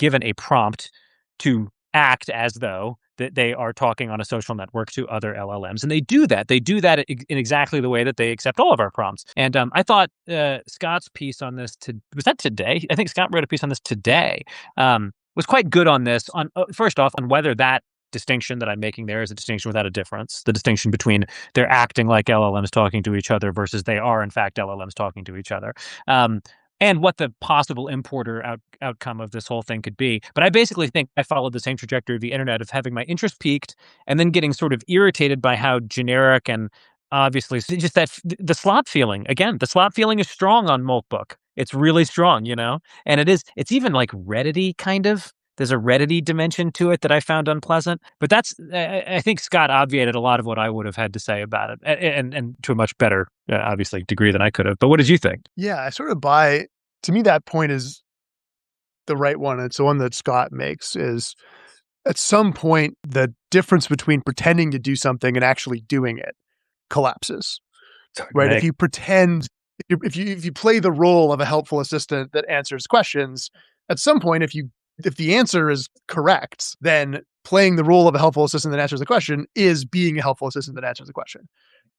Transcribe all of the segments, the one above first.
given a prompt to act as though that they are talking on a social network to other LLMs. And they do that. They do that in exactly the way that they accept all of our prompts. And I thought Scott's piece on this, was that today? I think Scott wrote a piece on this today, was quite good on this. On first off, on whether that distinction that I'm making there is a distinction without a difference, the distinction between they're acting like LLMs talking to each other versus they are, in fact, LLMs talking to each other. And what the possible importer outcome of this whole thing could be. But I basically think I followed the same trajectory of the internet of having my interest piqued and then getting sort of irritated by how generic and obviously just that the slop feeling. Again, the slop feeling is strong on Moltbook. It's really strong, and it's even like Reddit-y kind of. There's a Reddit-y dimension to it that I found unpleasant. But I think Scott obviated a lot of what I would have had to say about it, and to a much better, obviously, degree than I could have. But what did you think? Yeah, I sort of buy, to me, that point is the right one. It's the one that Scott makes, is at some point, the difference between pretending to do something and actually doing it collapses, right? If you pretend, if you play the role of a helpful assistant that answers questions, at some point, if the answer is correct, then playing the role of a helpful assistant that answers the question is being a helpful assistant that answers the question.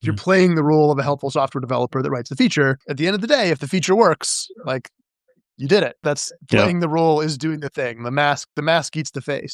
If you're playing the role of a helpful software developer that writes the feature, at the end of the day, if the feature works, like, you did it. That's playing the role is doing the thing. The mask eats the face.